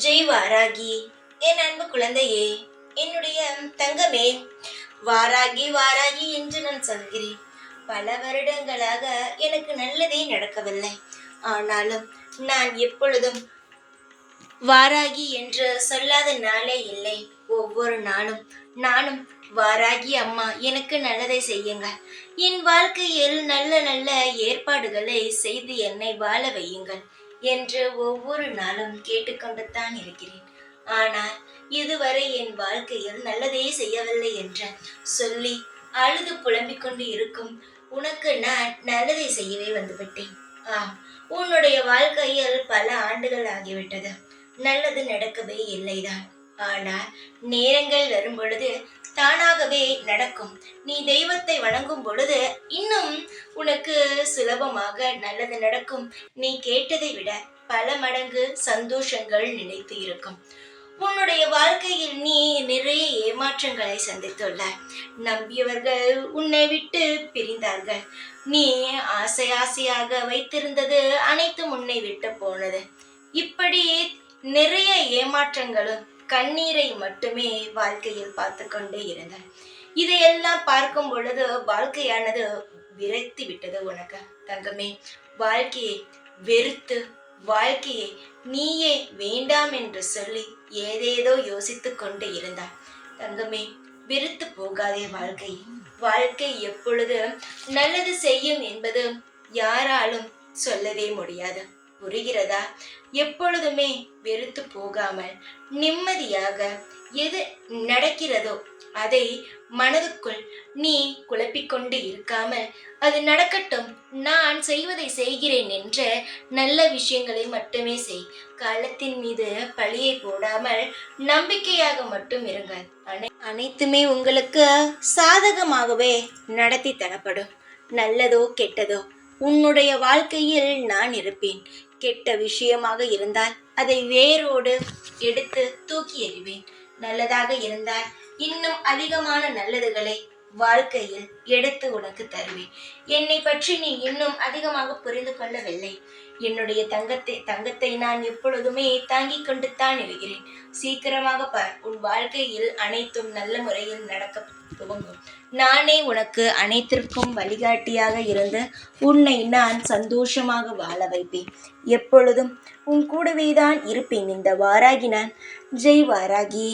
ஜெய் வாராகி, என் அன்பு குழந்தையே, என்னுடைய தங்கமே, வாராகி வாராகி என்று நான் சொல்கிறேன். பல வருடங்களாக எனக்கு நல்லதே நடக்கவில்லை. ஆனாலும் நான் எப்பொழுதும் வாராகி என்று சொல்லாத நாளே இல்லை. ஒவ்வொரு நாளும் நானும் வாராகி அம்மா எனக்கு நல்லதை செய்யுங்கள், என் வாழ்க்கையில் நல்ல நல்ல ஏற்பாடுகளை செய்து என்னை வாழ வையுங்கள் என்று ஒவ்வொரு நாளும் கேட்டுக்கொண்டுத்தான் இருக்கிறேன். ஆனால் இதுவரை என் வாழ்க்கையில் நல்லதே செய்யவில்லை என்று சொல்லி அழுது புலம்பிக் கொண்டு இருக்கும் உனக்கு நான் நல்லதை செய்யவே வந்துவிட்டேன். உன்னுடைய வாழ்க்கையில் பல ஆண்டுகள் ஆகிவிட்டது, நல்லது நடக்கவே இல்லைதான். ஆனால் நேரங்கள் வரும் பொழுது தானாகவே நடக்கும். நீ தெய்வத்தை வணங்கும் பொழுது இன்னும் உனக்கு சுலபமாக நல்லது நடக்கும். நீ கேட்டதை விட பல மடங்கு சந்தோஷங்கள் நினைத்து இருக்கும். உன்னுடைய வாழ்க்கையில் நீ நிறைய ஏமாற்றங்களை சந்தித்துள்ளாய். நம்பியவர்கள் உன்னை விட்டு பிரிந்தார்கள். நீ ஆசையாக வைத்திருந்தது அனைத்தும் உன்னை விட்டு போனது. இப்படி நிறைய ஏமாற்றங்களும் கண்ணீரை மட்டுமே வாழ்க்கையில் பார்த்து கொண்டே இருந்தார். இதையெல்லாம் பார்க்கும் பொழுது வாழ்க்கையானது விரக்தி விட்டது உனக்கு தங்கமே. வாழ்க்கையை வெறுத்து, வாழ்க்கையை நீயே வேண்டாம் என்று சொல்லி ஏதேதோ யோசித்து கொண்டு இருந்தார் தங்கமே. வெறுத்து போகாதே. வாழ்க்கை எப்பொழுது நல்லது செய்யும் என்பது யாராலும் சொல்லவே முடியாது. புரிகிறதா? எப்பொழுதுமே வெறுத்து போகாமல் நிம்மதியாக எது நடக்கிறதோ அதை மனதுக்குள் நீ குழப்பிக்கொண்டு இருக்காமல், அது நடக்கட்டும், நான் செய்வதை செய்கிறேன் என்ற நல்ல விஷயங்களை மட்டுமே செய். காலத்தின் மீது பழியை போடாமல் நம்பிக்கையாக மட்டும் இருங்கள். அனைத்துமே உங்களுக்கு சாதகமாகவே நடத்தி தரப்படும். நல்லதோ கெட்டதோ உன்னுடைய வாழ்க்கையில் நான் இருப்பேன். கெட்ட விஷயமாக இருந்தால் அதை வேரோடு எடுத்து தூக்கி எறிவேன். நல்லதாக இருந்தால் இன்னும் அதிகமான நல்லதுகளை வாழ்க்கையில் எடுத்து உனக்கு தருவேன். என்னை பற்றி நீ இன்னும் அதிகமாக புரிந்து கொள்ளவில்லை. என்னுடைய தங்கத்தை நான் எப்பொழுதுமே தாங்கிக் கொண்டு தான் இருக்கிறேன். சீக்கிரமாக பார், உன் வாழ்க்கையில் அனைத்தும் நல்ல முறையில் நடக்க துவங்கும். நானே உனக்கு அனைத்திற்கும் வழிகாட்டியாக இருந்து உன்னை நான் சந்தோஷமாக வாழ வைப்பேன். எப்பொழுதும் உன் கூடவே தான் இருப்பேன். இந்த வாராகி நான். ஜெய் வாராகி.